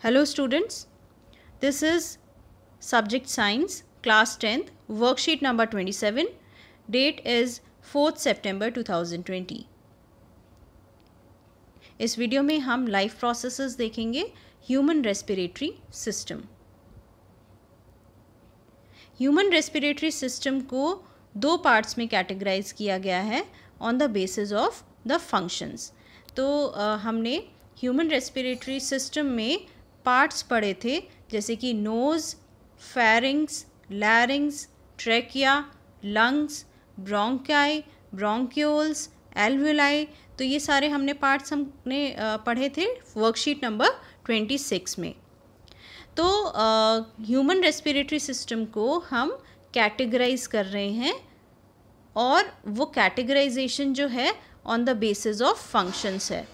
Hello students, this is Subject Science, Class 10th, Worksheet number 27, date is 4th September 2020. इस video में हम life processes देखेंगे human respiratory system. Human respiratory system को दो parts में categorize किया गया है on the basis of the functions. तो हमने ह्यूमन रेस्पिरेटरी सिस्टम में पार्ट्स पढ़े थे, जैसे कि nose, pharynx, larynx, trachea, lungs, bronchi, bronchioles, alveoli. तो ये सारे हमने पार्ट्स हमने पढ़े थे वर्कशीट नंबर 26 में। तो ह्यूमन रेस्पिरेटरी सिस्टम को हम कैटेगराइज कर रहे हैं और वो कैटेगराइजेशन जो है on the basis of functions है।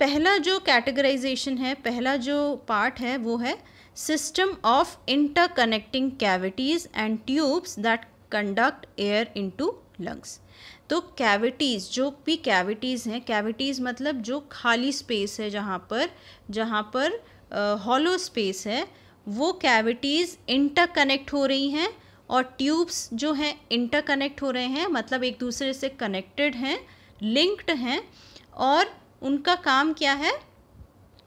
पहला जो कैटेगराइजेशन है, पहला जो पार्ट है वो है system of interconnecting cavities and tubes that conduct air into lungs. तो कैविटीज़, जो भी कैविटीज़ हैं, कैविटीज़ मतलब जो खाली स्पेस है, जहाँ पर हॉलो स्पेस है, वो कैविटीज़ इंटरकनेक्ट हो रही हैं और ट्यूब्स जो हैं इंटरकनेक्ट हो रहे हैं, मतलब एक दूसरे से कनेक्टेड हैं, लिंक्ड हैं, और उनका काम क्या है?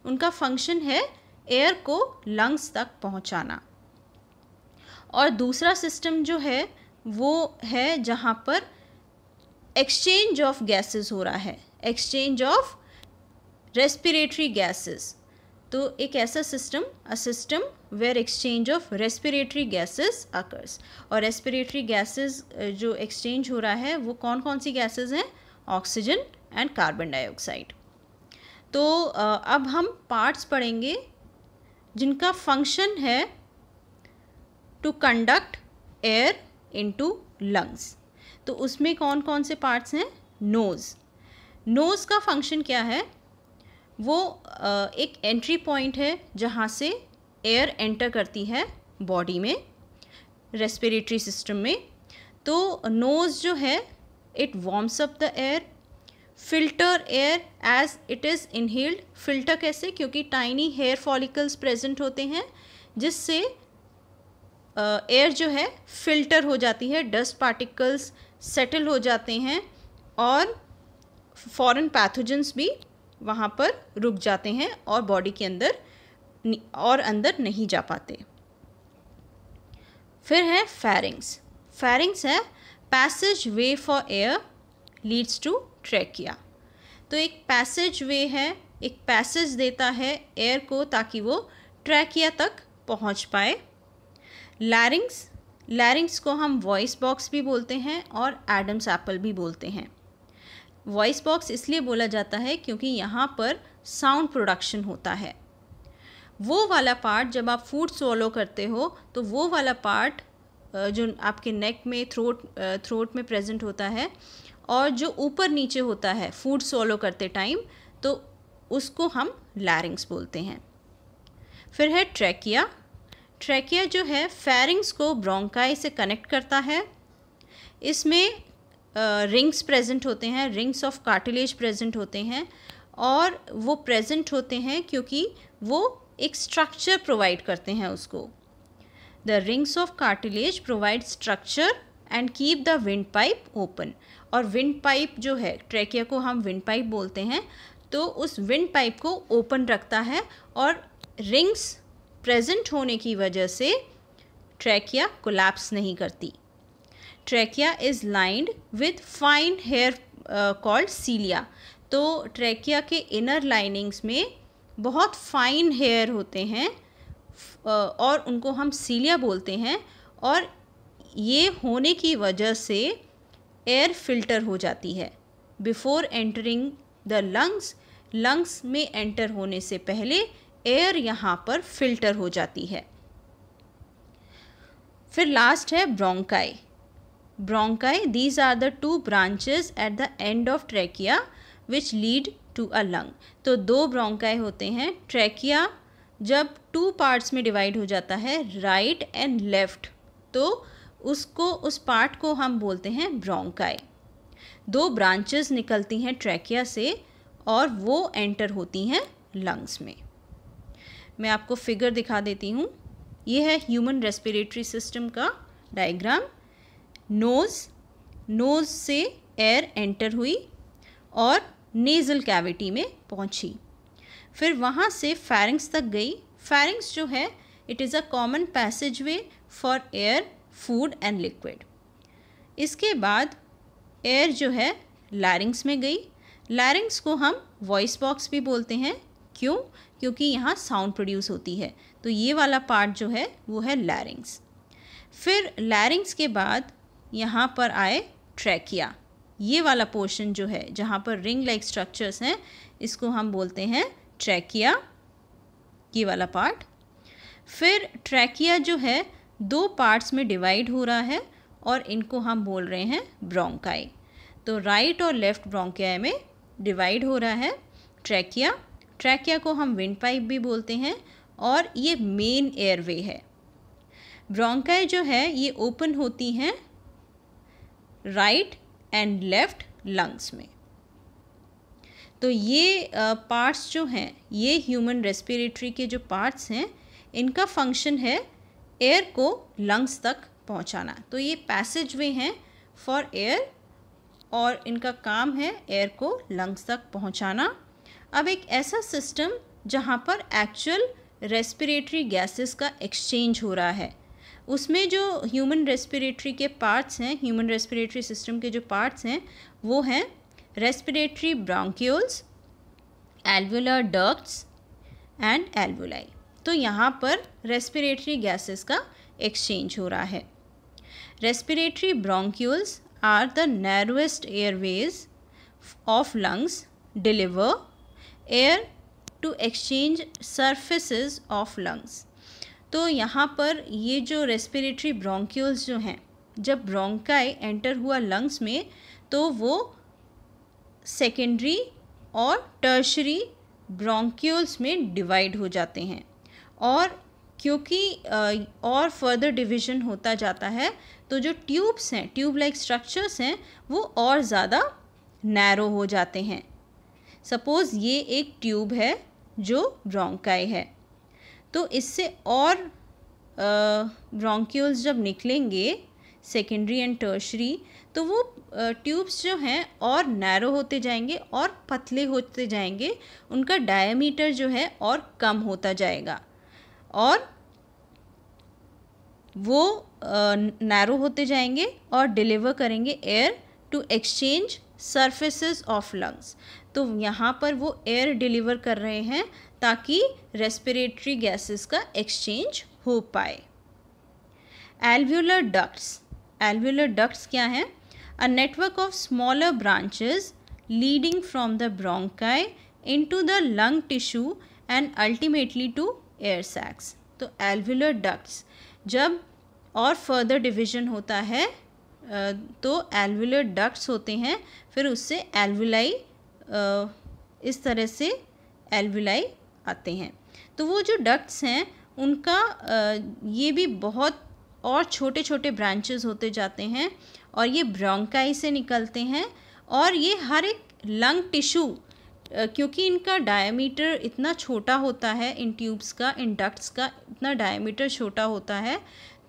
उनका फंक्शन है एयर को लंग्स तक पहुंचाना। और दूसरा सिस्टम जो है वो है जहाँ पर एक्सचेंज ऑफ गैसेस हो रहा है, एक्सचेंज ऑफ रेस्पिरेटरी गैसेस। तो एक ऐसा system, a system where exchange of respiratory gases occurs. और रेस्पिरेटरी गैसेस जो एक्सचेंज हो रहा है वो कौन कौन सी गैसेस हैं? Oxygen and carbon dioxide. तो अब हम पार्ट्स पढ़ेंगे जिनका फंक्शन है to conduct air into lungs. तो उसमें कौन कौन से पार्ट्स हैं? नोज़ का फंक्शन क्या है? वो एक एंट्री पॉइंट है जहाँ से एयर एंटर करती है बॉडी में, रेस्पिरेटरी सिस्टम में। तो नोज़ जो है it warms up the air, filter air as it is inhaled. Filter कैसे? क्योंकि टाइनी हेयर फॉलिकल्स प्रेजेंट होते हैं जिससे एयर जो है फिल्टर हो जाती है, डस्ट पार्टिकल्स सेटल हो जाते हैं और फॉरेन पैथोजेंस भी वहाँ पर रुक जाते हैं और बॉडी के अंदर और अंदर नहीं जा पाते। फिर है फेरिंग्स। फेरिंग्स है passageway for air leads to trachea. तो एक पैसेज वे है, एक पैसेज देता है एयर को ताकि वो ट्रेकिया तक पहुंच पाए। लैरिंग्स को हम वॉइस बॉक्स भी बोलते हैं और एडम्स एप्पल भी बोलते हैं। वॉइस बॉक्स इसलिए बोला जाता है क्योंकि यहाँ पर साउंड प्रोडक्शन होता है। वो वाला पार्ट जब आप फूड स्वॉलो करते हो तो वो वाला पार्ट जो आपके नेक में, थ्रोट में प्रेजेंट होता है, और जो ऊपर नीचे होता है फूड स्वॉलो करते टाइम, तो उसको हम लैरिंग्स बोलते हैं। फिर है ट्रेकिया। ट्रेकिया जो है फेरिंग्स को ब्रोंकाई से कनेक्ट करता है। इसमें रिंग्स प्रेजेंट होते हैं, रिंग्स ऑफ कार्टिलेज प्रेजेंट होते हैं, और वो प्रेजेंट होते हैं क्योंकि वो एक स्ट्रक्चर प्रोवाइड करते हैं उसको। The rings of cartilage provide structure and keep the wind pipe open. और विंड पाइप जो है, ट्रेकिया को हम विंड पाइप बोलते हैं, तो उस विंड पाइप को ओपन रखता है, और रिंग्स प्रेजेंट होने की वजह से ट्रेकिया कोलैप्स नहीं करती। Trachea is lined with fine hair called cilia. तो ट्रेकिया के इनर लाइनिंग्स में बहुत फाइन हेयर होते हैं और उनको हम सीलिया बोलते हैं, और ये होने की वजह से एयर फिल्टर हो जाती है। बिफोर एंटरिंग द लंग्स में एंटर होने से पहले एयर यहाँ पर फिल्टर हो जाती है। फिर लास्ट है bronchi. Bronchi, these are the two branches at the end of trachea which lead to a lung. तो दो ब्रोंकाई होते हैं। ट्रेकिया जब टू पार्ट्स में डिवाइड हो जाता है, राइट एंड लेफ्ट, तो उस पार्ट को हम बोलते हैं ब्रोंकाई। दो ब्रांचेस निकलती हैं ट्रेकिया से और वो एंटर होती हैं लंग्स में। मैं आपको फिगर दिखा देती हूँ। ये है ह्यूमन रेस्पिरेटरी सिस्टम का डायग्राम। नोज़ से एयर एंटर हुई और नेज़ल कैविटी में पहुँची, फिर वहाँ से फेरिंग्स तक गई। फेरिंग्स जो है it is a common passageway for air, food and liquid. इसके बाद एयर जो है लैरिंग्स में गई। लैरिंग्स को हम वॉइस बॉक्स भी बोलते हैं। क्यों? क्योंकि यहाँ साउंड प्रोड्यूस होती है, तो ये वाला पार्ट जो है वो है लैरिंग्स। फिर लैरिंग्स के बाद यहाँ पर आए ट्रैकिया। ये वाला पोर्शन जो है जहाँ पर रिंग लाइक स्ट्रक्चर्स हैं, इसको हम बोलते हैं ट्रैकिया, ये वाला पार्ट। फिर ट्रैकिया जो है 2 पार्ट्स में डिवाइड हो रहा है और इनको हम बोल रहे हैं ब्रोंकाई। तो राइट और लेफ्ट ब्रोंकाई में डिवाइड हो रहा है ट्रैकिया। ट्रैकिया को हम विंड पाइप भी बोलते हैं और ये मेन एयरवे है। ब्रोंकाई जो है ये ओपन होती हैं राइट एंड लेफ्ट लंग्स में। तो ये पार्ट्स जो हैं, ये ह्यूमन रेस्पिरेटरी के जो पार्ट्स हैं, इनका फंक्शन है एयर को लंग्स तक पहुंचाना। तो ये पैसेजवे हैं फॉर एयर और इनका काम है एयर को लंग्स तक पहुंचाना। अब एक ऐसा सिस्टम जहाँ पर एक्चुअल रेस्पिरेटरी गैसेस का एक्सचेंज हो रहा है, उसमें जो ह्यूमन रेस्पिरेटरी के पार्ट्स हैं, ह्यूमन रेस्पिरेटरी सिस्टम के जो पार्ट्स हैं वो हैं respiratory bronchioles, alveolar ducts and alveoli. तो यहाँ पर रेस्पिरेटरी गैसेस का एक्सचेंज हो रहा है। Respiratory bronchioles are the narrowest airways of lungs, deliver air to exchange surfaces of lungs. तो यहाँ पर ये जो रेस्पिरेटरी ब्रोंक्यूल्स जो हैं, जब ब्रोंकाई एंटर हुआ लंग्स में तो वो सेकेंडरी और टर्शरी ब्रोंक्यूल्स में डिवाइड हो जाते हैं, और क्योंकि और फर्दर डिवीज़न होता जाता है तो जो ट्यूब्स हैं, ट्यूब लाइक स्ट्रक्चर्स हैं, वो और ज़्यादा नैरो हो जाते हैं। सपोज़ ये एक ट्यूब है जो ब्रोंकाई है, तो इससे और ब्रोंक्यूल्स जब निकलेंगे सेकेंडरी एंड टर्शरी, तो वो ट्यूब्स जो हैं और नैरो होते जाएंगे और पतले होते जाएंगे, उनका डायमीटर जो है और कम होता जाएगा और वो नैरो होते जाएंगे और डिलीवर करेंगे air to exchange surfaces of lungs. तो यहाँ पर वो एयर डिलीवर कर रहे हैं ताकि रेस्पिरेटरी गैसेस का एक्सचेंज हो पाए। एल्वुलर डक्ट्स क्या हैं? A network of smaller branches leading from the bronchi into the lung tissue and ultimately to air sacs. तो एल्वुलर डक्ट्स जब और फर्दर डिवीज़न होता है तो एल्वुलर डक्ट्स होते हैं, फिर उससे एल्वुलाई, इस तरह से एल्वुलाई आते हैं। तो वो जो डक्ट्स हैं उनका ये भी बहुत और छोटे छोटे ब्रांचेस होते जाते हैं और ये ब्रोंकाई से निकलते हैं और ये हर एक लंग टिश्यू, क्योंकि इनका डायमीटर इतना छोटा होता है, इन ट्यूब्स का, इन डक्ट्स का इतना डायमीटर छोटा होता है,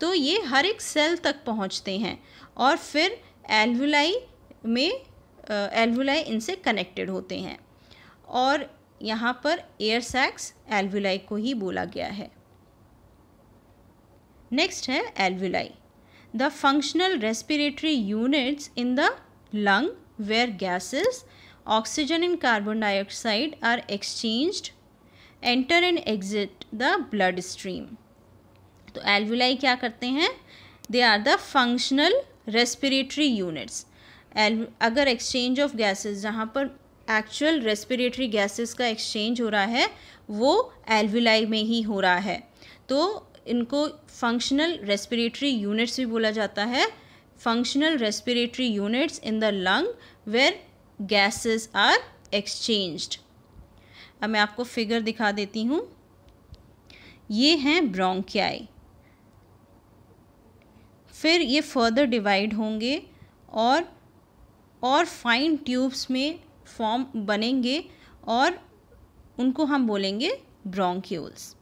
तो ये हर एक सेल तक पहुंचते हैं और फिर एल्वुलाई में एल्वुलाई इनसे कनेक्टेड होते हैं और यहाँ पर एयर सैक्स एल्वुलाई को ही बोला गया है। नेक्स्ट है alveoli, the functional respiratory units in the lung where gases oxygen and carbon dioxide are exchanged, enter and exit the bloodstream. तो एल्वुलाई क्या करते हैं? They are the functional respiratory units. अगर एक्सचेंज ऑफ गैसेस, जहाँ पर actual respiratory gases का exchange हो रहा है वो एल्वुलाई में ही हो रहा है, तो इनको फंक्शनल रेस्पिरेटरी यूनिट्स भी बोला जाता है। Functional respiratory units in the lung where gases are exchanged. अब मैं आपको फिगर दिखा देती हूँ। ये हैं ब्रोंकियाई, फिर ये फर्दर डिवाइड होंगे और फाइन ट्यूब्स में फॉर्म बनेंगे और उनको हम बोलेंगे ब्रोंक्यूल्स।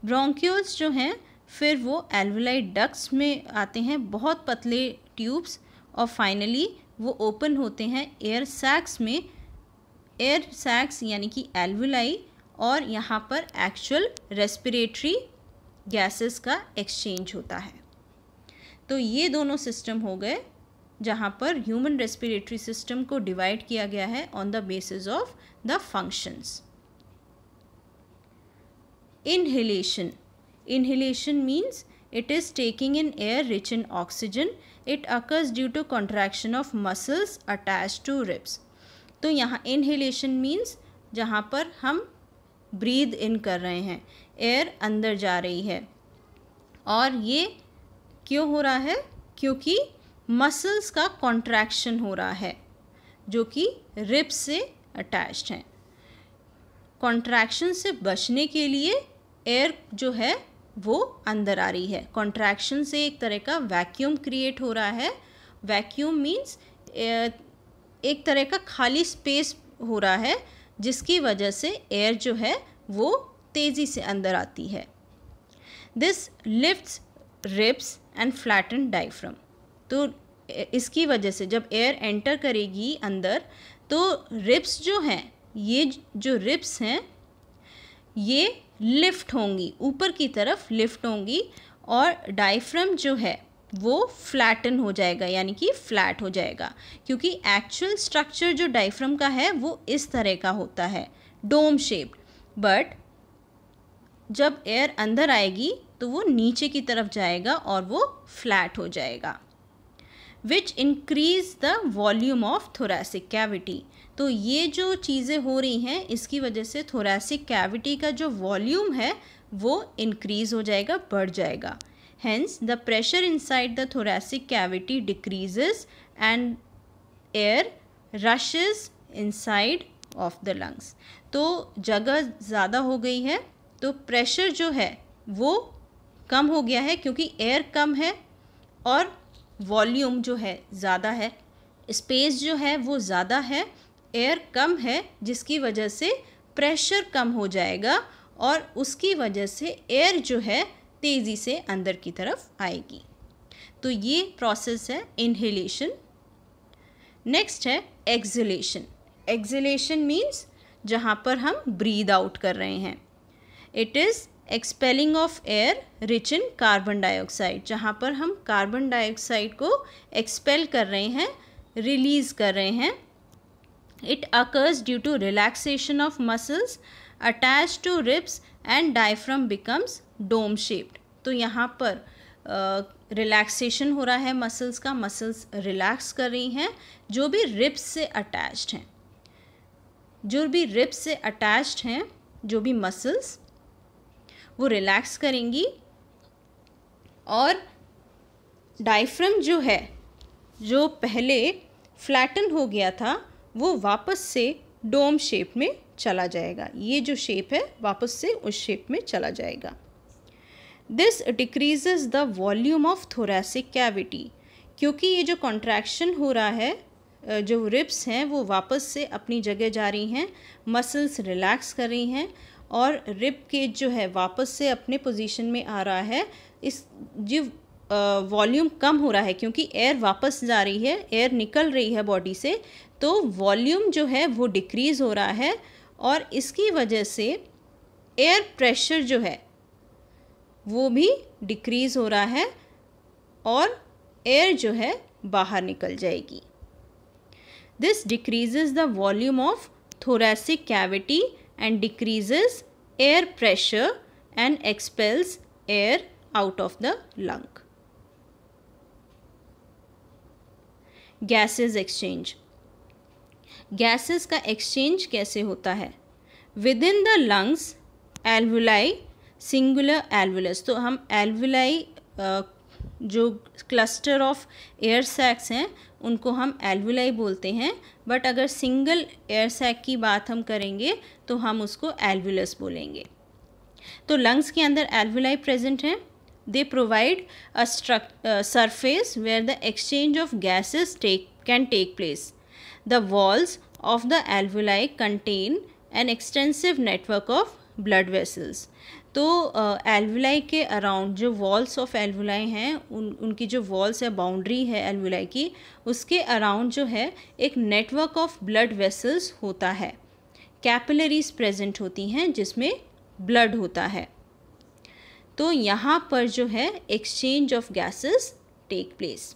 ब्रोंक्यूल्स जो हैं फिर वो एल्वुलाई डक्ट्स में आते हैं, बहुत पतले ट्यूब्स, और फाइनली वो ओपन होते हैं एयर सैक्स में। एयर सैक्स यानी कि एल्वुलाई, और यहाँ पर एक्चुअल रेस्पिरेटरी गैसेस का एक्सचेंज होता है। तो ये दोनों सिस्टम हो गए जहाँ पर ह्यूमन रेस्पिरेटरी सिस्टम को डिवाइड किया गया है on the basis of the functions. Inhalation. Inhalation means it is taking in air rich in oxygen. It occurs due to contraction of muscles attached to ribs. तो यहाँ inhalation means जहाँ पर हम breathe in कर रहे हैं, air अंदर जा रही है, और ये क्यों हो रहा है? क्योंकि muscles का contraction हो रहा है जो कि ribs से attached हैं। contraction से बचने के लिए एयर जो है वो अंदर आ रही है। कॉन्ट्रैक्शन से एक तरह का वैक्यूम क्रिएट हो रहा है। वैक्यूम मीन्स एक तरह का खाली स्पेस हो रहा है जिसकी वजह से एयर जो है वो तेज़ी से अंदर आती है। This lifts ribs and flatten diaphragm. तो इसकी वजह से जब एयर एंटर करेगी अंदर तो रिब्स जो हैं, ये जो रिब्स हैं ये लिफ्ट होंगी, ऊपर की तरफ लिफ्ट होंगी, और डायफ्राम जो है वो फ्लैटन हो जाएगा यानी कि फ्लैट हो जाएगा, क्योंकि एक्चुअल स्ट्रक्चर जो डायफ्राम का है वो इस तरह का होता है, डोम शेप्ड, बट जब एयर अंदर आएगी तो वो नीचे की तरफ जाएगा और वो फ्लैट हो जाएगा। Which increase the volume of thoracic cavity. तो ये जो चीज़ें हो रही हैं इसकी वजह से थोरैसिक कैविटी का जो वॉल्यूम है वो इंक्रीज़ हो जाएगा, बढ़ जाएगा। Hence the pressure inside the thoracic cavity decreases and air rashes inside of the lungs. तो जगह ज़्यादा हो गई है तो प्रेशर जो है वो कम हो गया है, क्योंकि एयर कम है और वॉल्यूम जो है ज़्यादा है, स्पेस जो है वो ज़्यादा है, एयर कम है, जिसकी वजह से प्रेशर कम हो जाएगा और उसकी वजह से एयर जो है तेज़ी से अंदर की तरफ आएगी। तो ये प्रोसेस है इनहेलेशन। नेक्स्ट है एक्सहेलेशन। एक्सहेलेशन मीन्स जहाँ पर हम ब्रीद आउट कर रहे हैं। It is expelling of air rich in carbon dioxide, जहाँ पर हम कार्बन डाइऑक्साइड को एक्सपेल कर रहे हैं, रिलीज़ कर रहे हैं। It occurs due to relaxation of muscles attached to ribs and diaphragm becomes dome shaped. तो यहाँ पर रिलैक्सेशन हो रहा है मसल्स का, मसल्स रिलैक्स कर रही हैं जो भी रिब्स से अटैच्ड हैं, जो भी रिब्स से अटैच्ड हैं, जो भी मसल्स वो रिलैक्स करेंगी, और डायफ्राम जो है जो पहले फ्लैटन हो गया था वो वापस से डोम शेप में चला जाएगा। ये जो शेप है वापस से उस शेप में चला जाएगा। This decreases the volume of thoracic cavity. क्योंकि ये जो कॉन्ट्रैक्शन हो रहा है, जो रिब्स हैं वो वापस से अपनी जगह जा रही हैं, मसल्स रिलैक्स कर रही हैं, और रिब केज जो है वापस से अपने पोजीशन में आ रहा है। इस जो वॉल्यूम कम हो रहा है क्योंकि एयर वापस जा रही है, एयर निकल रही है बॉडी से, तो वॉल्यूम जो है वो डिक्रीज़ हो रहा है, और इसकी वजह से एयर प्रेशर जो है वो भी डिक्रीज़ हो रहा है और एयर जो है बाहर निकल जाएगी। This decreases the volume of thoracic cavity and decreases air pressure and expels air out of the lung. Gases exchange. Gases का exchange कैसे होता है? Within the lungs, alveoli, singular alveolus. तो हम alveoli जो क्लस्टर ऑफ एयर सैक्स हैं उनको हम एल्वुलाई बोलते हैं, बट अगर सिंगल एयर सैक की बात हम करेंगे तो हम उसको एल्वुलस बोलेंगे। तो लंग्स के अंदर एल्वुलाई प्रेजेंट हैं। They provide a surface where the exchange of gases can take place. The walls of the alveoli contain an extensive network of blood vessels. तो एल्वुलाई के अराउंड जो वॉल्स ऑफ एल्वुलाई हैं, उनकी जो walls है, boundary है alveoli की, उसके अराउंड जो है एक नेटवर्क ऑफ ब्लड वेसल्स होता है। कैपिलरीज प्रेजेंट होती हैं जिसमें ब्लड होता है। तो यहाँ पर जो है exchange of gases take place.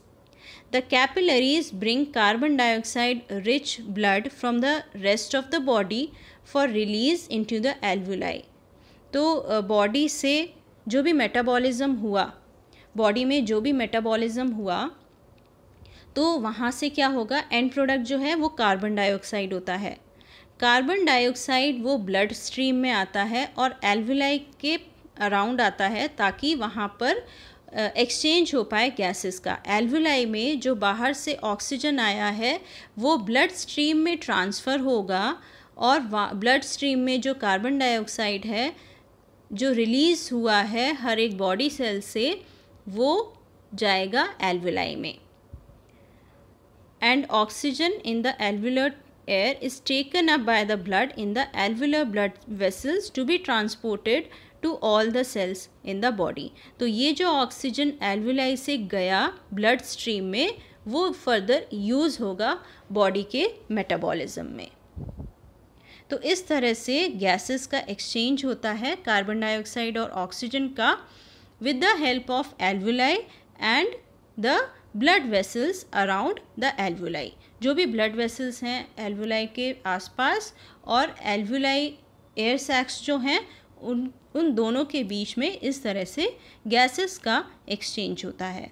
The capillaries bring carbon dioxide rich blood from the rest of the body for release into the alveoli. तो बॉडी से जो भी मेटाबॉलिज्म हुआ, बॉडी में जो भी मेटाबॉलिज्म हुआ, तो वहाँ से क्या होगा, एंड प्रोडक्ट जो है वो कार्बन डाइऑक्साइड होता है। कार्बन डाइऑक्साइड वो ब्लड स्ट्रीम में आता है और एल्वुलाई के अराउंड आता है ताकि वहाँ पर एक्सचेंज हो पाए गैसेस का। एल्वुलाई में जो बाहर से ऑक्सीजन आया है वो ब्लड स्ट्रीम में ट्रांसफ़र होगा और ब्लड स्ट्रीम में जो कार्बन डाइऑक्साइड है जो रिलीज़ हुआ है हर एक बॉडी सेल से, वो जाएगा एल्वुलाई में। And oxygen in the alveolar air is taken up by the blood in the alveolar blood vessels to be transported to all the cells in the body. तो ये जो ऑक्सीजन एल्वुलाई से गया blood stream में, वो further use होगा body के metabolism में। तो इस तरह से गैसेस का एक्सचेंज होता है, कार्बन डाइऑक्साइड और ऑक्सीजन का, with the help of alveoli and the blood vessels around the alveoli. जो भी ब्लड वेसल्स हैं एल्वुलाई के आसपास और एल्वुलाई एयर सैक्स जो हैं, उन दोनों के बीच में इस तरह से गैसेस का एक्सचेंज होता है।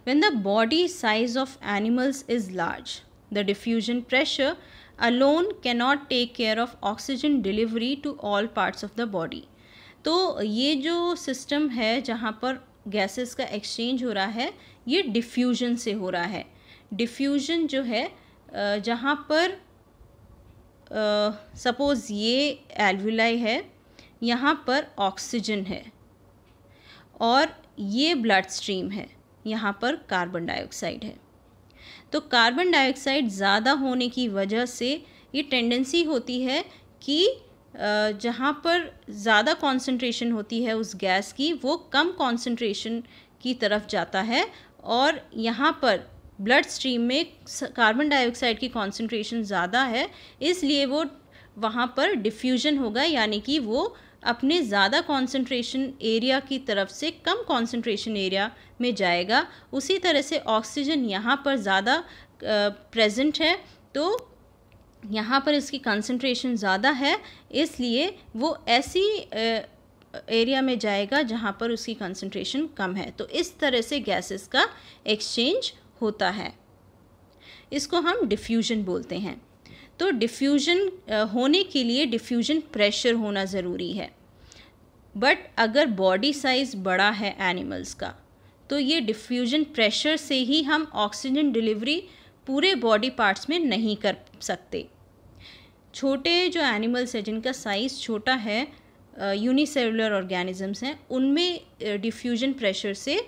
When the body size of animals is large, the diffusion pressure alone cannot take care of oxygen delivery to all parts of the body. तो ये जो सिस्टम है जहाँ पर गैसेस का एक्सचेंज हो रहा है, ये डिफ्यूजन से हो रहा है। डिफ्यूजन जो है जहाँ पर सपोज़ ये एल्वुलाई है, यहाँ पर ऑक्सीजन है और ये ब्लड स्ट्रीम है, यहाँ पर कार्बन डाइऑक्साइड है। तो कार्बन डाइऑक्साइड ज़्यादा होने की वजह से ये टेंडेंसी होती है कि जहाँ पर ज़्यादा कॉन्सेंट्रेशन होती है उस गैस की, वो कम कॉन्सेंट्रेशन की तरफ जाता है और यहाँ पर ब्लड स्ट्रीम में कार्बन डाइऑक्साइड की कॉन्सेंट्रेशन ज़्यादा है, इसलिए वो वहाँ पर डिफ्यूजन होगा, यानी कि वो अपने ज़्यादा कॉन्सेंट्रेशन एरिया की तरफ से कम कॉन्सेंट्रेशन एरिया में जाएगा। उसी तरह से ऑक्सीजन यहाँ पर ज़्यादा प्रेजेंट है, तो यहाँ पर इसकी कंसंट्रेशन ज़्यादा है, इसलिए वो ऐसी एरिया में जाएगा जहाँ पर उसकी कंसंट्रेशन कम है। तो इस तरह से गैसेस का एक्सचेंज होता है, इसको हम डिफ्यूजन बोलते हैं। तो डिफ्यूजन होने के लिए डिफ्यूजन प्रेशर होना ज़रूरी है, बट अगर बॉडी साइज़ बड़ा है एनिमल्स का, तो ये डिफ्यूजन प्रेशर से ही हम ऑक्सीजन डिलीवरी पूरे बॉडी पार्ट्स में नहीं कर सकते। छोटे जो एनिमल्स हैं जिनका साइज़ छोटा है, यूनिसेलुलर ऑर्गेनिजम्स हैं, उनमें डिफ्यूजन प्रेशर से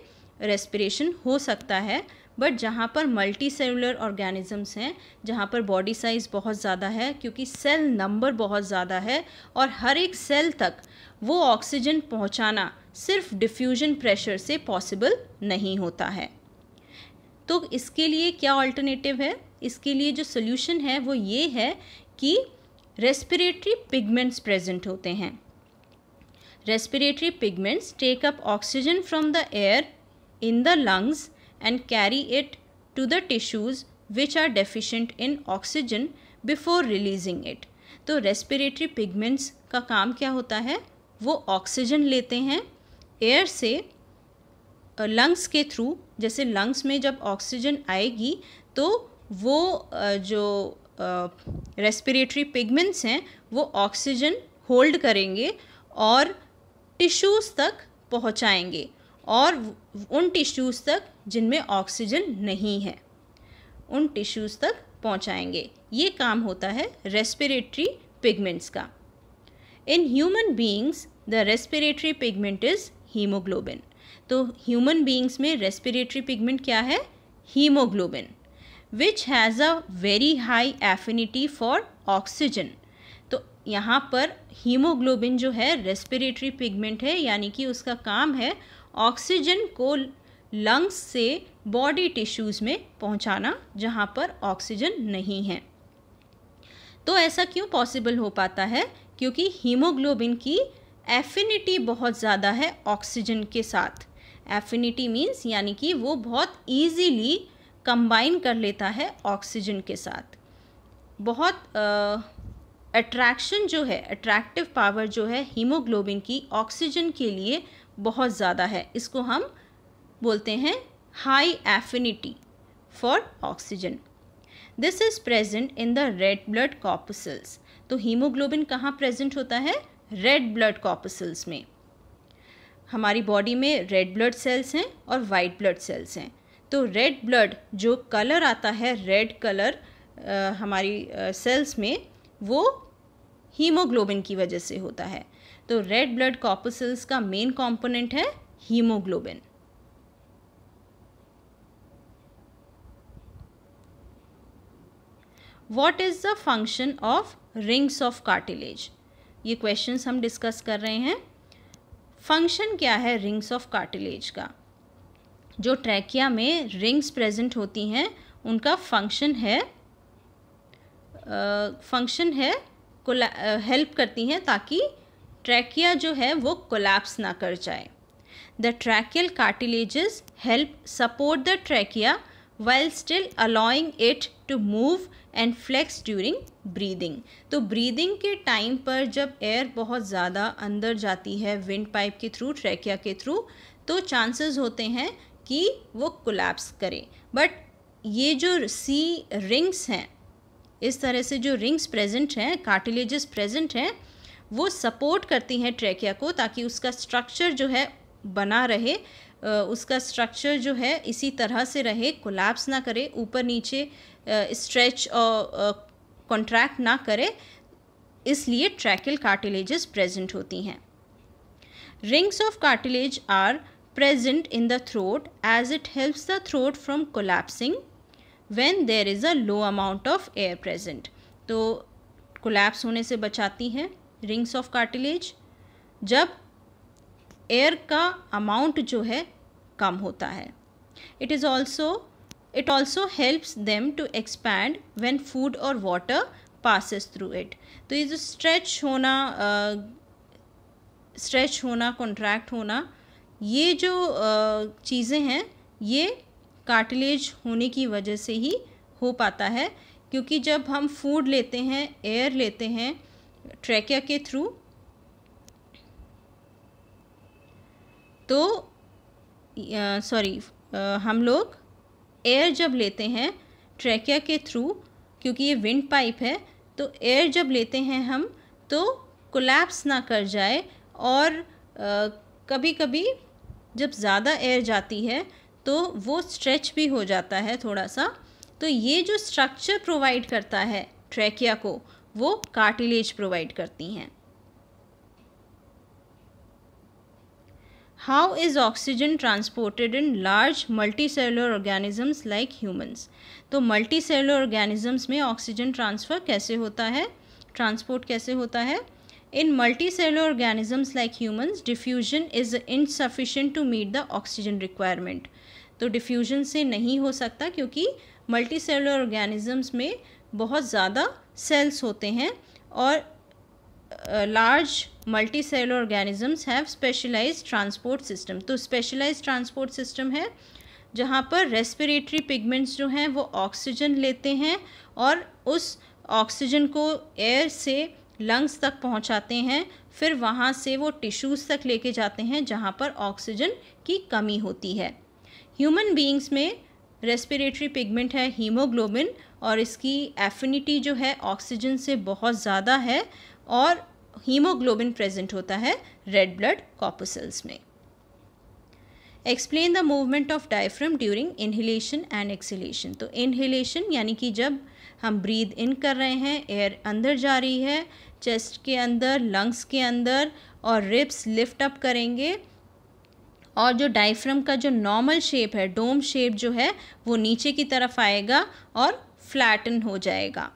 रेस्पिरेशन हो सकता है, बट जहाँ पर मल्टी सेलुलर ऑर्गेनिजम्स हैं, जहाँ पर बॉडी साइज़ बहुत ज़्यादा है, क्योंकि सेल नंबर बहुत ज़्यादा है और हर एक सेल तक वो ऑक्सीजन पहुँचाना सिर्फ डिफ्यूजन प्रेशर से पॉसिबल नहीं होता है। तो इसके लिए क्या अल्टरनेटिव है? इसके लिए जो सोल्यूशन है वो ये है कि रेस्पिरेटरी पिगमेंट्स प्रेजेंट होते हैं। Respiratory pigments take up oxygen from the air in the lungs and carry it to the tissues which are deficient in oxygen before releasing it. तो respiratory pigments का काम क्या होता है? वो ऑक्सीजन लेते हैं एयर से लंग्स के थ्रू। जैसे लंग्स में जब ऑक्सीजन आएगी तो वो जो रेस्पिरेटरी पिगमेंट्स हैं वो ऑक्सीजन होल्ड करेंगे और टिश्यूज़ तक पहुंचाएंगे, और उन टिश्यूज़ तक जिनमें ऑक्सीजन नहीं है उन टिश्यूज़ तक पहुंचाएंगे। ये काम होता है रेस्पिरेटरी पिगमेंट्स का। In human beings the respiratory pigment is haemoglobin. तो ह्यूमन बीइंग्स में रेस्पिरेटरी पिगमेंट क्या है? Haemoglobin, which has a very high affinity for oxygen. तो यहाँ पर हीमोग्लोबिन जो है रेस्पिरेटरी पिगमेंट है, यानी कि उसका काम है ऑक्सीजन को लंग्स से बॉडी टिश्यूज़ में पहुँचाना जहाँ पर ऑक्सीजन नहीं है। तो ऐसा क्यों पॉसिबल हो पाता है? क्योंकि हीमोग्लोबिन की एफिनिटी बहुत ज़्यादा है ऑक्सीजन के साथ। एफिनिटी मीन्स यानी कि वो बहुत ईजीली कंबाइन कर लेता है ऑक्सीजन के साथ। बहुत अट्रैक्शन जो है, अट्रैक्टिव पावर जो है हीमोग्लोबिन की ऑक्सीजन के लिए बहुत ज़्यादा है। इसको हम बोलते हैं high affinity for oxygen. This is present in the red blood corpuscles. तो हीमोग्लोबिन कहाँ प्रेजेंट होता है? रेड ब्लड कॉर्पस्कल्स में। हमारी बॉडी में रेड ब्लड सेल्स हैं और वाइट ब्लड सेल्स हैं। तो रेड ब्लड जो कलर आता है, रेड कलर हमारी सेल्स में, वो हीमोग्लोबिन की वजह से होता है। तो रेड ब्लड कॉर्पस्कल्स का मेन कंपोनेंट है haemoglobin. What is the function of rings of cartilage? ये क्वेश्चंस हम डिस्कस कर रहे हैं। फंक्शन क्या है रिंग्स ऑफ कार्टिलेज का? जो ट्रैकिया में रिंग्स प्रेजेंट होती हैं उनका फंक्शन है हेल्प करती हैं ताकि ट्रैकिया जो है वो कोलैप्स ना कर जाए। The tracheal cartilages help support the trachea while still allowing it to move and flex during breathing। तो ब्रीदिंग के टाइम पर जब एयर बहुत ज़्यादा अंदर जाती है विंड पाइप के थ्रू, ट्रैकिया के थ्रू, तो चांसेस होते हैं कि वो कोलैप्स करे। बट ये जो सी रिंग्स हैं, इस तरह से जो रिंग्स प्रेजेंट हैं, कार्टिलेजेस प्रेजेंट हैं, वो सपोर्ट करती हैं ट्रैकिया को ताकि उसका स्ट्रक्चर जो है बना रहे, उसका स्ट्रक्चर जो है इसी तरह से रहे, कोलैप्स ना करे, ऊपर नीचे स्ट्रेच और कॉन्ट्रैक्ट ना करे। इसलिए ट्रैकियल कार्टिलेजेस प्रेजेंट होती हैं। Rings of cartilage are present in the throat as it helps the throat from collapsing when there is a low amount of air present. तो कोलैप्स होने से बचाती हैं रिंग्स ऑफ कार्टिलेज जब air का amount जो है कम होता है। It also helps them to expand when food और वाटर पासेस थ्रू इट। तो ये जो स्ट्रेच होना, कॉन्ट्रैक्ट होना, ये जो चीज़ें हैं ये कार्टिलेज होने की वजह से ही हो पाता है। क्योंकि जब हम फूड लेते हैं, एयर लेते हैं ट्रैकिया के थ्रू, तो हम लोग एयर जब लेते हैं ट्रैकिया के थ्रू, क्योंकि ये विंड पाइप है, तो एयर जब लेते हैं हम तो कोलैप्स ना कर जाए। और कभी कभी जब ज़्यादा एयर जाती है तो वो स्ट्रेच भी हो जाता है थोड़ा सा। तो ये जो स्ट्रक्चर प्रोवाइड करता है ट्रैकिया को, वो कार्टिलेज प्रोवाइड करती हैं। How is oxygen transported in large multicellular organisms like humans? तो multicellular organisms में ऑक्सीजन ट्रांसफ़र कैसे होता है, ट्रांसपोर्ट कैसे होता है? In multicellular organisms like humans, diffusion is insufficient to meet the oxygen requirement। तो डिफ्यूजन से नहीं हो सकता क्योंकि multicellular organisms में बहुत ज़्यादा सेल्स होते हैं और large multicellular organisms have specialized transport system। तो specialized transport system है जहाँ पर respiratory pigments जो हैं वो ऑक्सीजन लेते हैं और उस ऑक्सीजन को एयर से लंग्स तक पहुँचाते हैं, फिर वहाँ से वो टिश्यूज़ तक लेके जाते हैं जहाँ पर ऑक्सीजन की कमी होती है। ह्यूमन बीइंग्स में रेस्पिरेटरी पिगमेंट है हीमोग्लोबिन और इसकी एफिनिटी जो है ऑक्सीजन से बहुत ज़्यादा है और हीमोग्लोबिन प्रेजेंट होता है रेड ब्लड कॉर्पस्कल्स में। Explain the movement of diaphragm during inhalation and exhalation. तो इनहेलेशन यानी कि जब हम ब्रीद इन कर रहे हैं, एयर अंदर जा रही है चेस्ट के अंदर, लंग्स के अंदर, और रिब्स लिफ्ट अप करेंगे, और जो डायफ्राम का जो नॉर्मल शेप है, डोम शेप जो है, वो नीचे की तरफ आएगा और फ्लैटन हो जाएगा।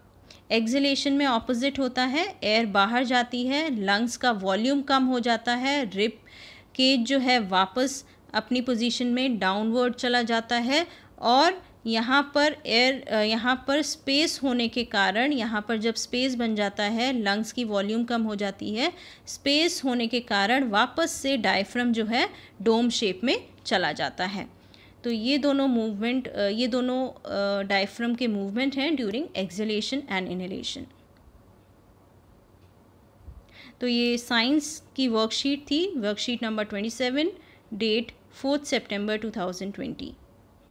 एक्सलेशन में ऑपोजिट होता है, एयर बाहर जाती है, लंग्स का वॉल्यूम कम हो जाता है, रिब केज जो है वापस अपनी पोजीशन में डाउनवर्ड चला जाता है और यहाँ पर स्पेस होने के कारण, यहाँ पर जब स्पेस बन जाता है लंग्स की वॉल्यूम कम हो जाती है, स्पेस होने के कारण वापस से डायफ्राम जो है डोम शेप में चला जाता है। तो ये दोनों डायफ्राम के मूवमेंट हैं ड्यूरिंग एक्सलेशन एंड इनहेलेशन। तो ये साइंस की वर्कशीट थी, वर्कशीट नंबर 27, डेट 4 सितंबर 2020।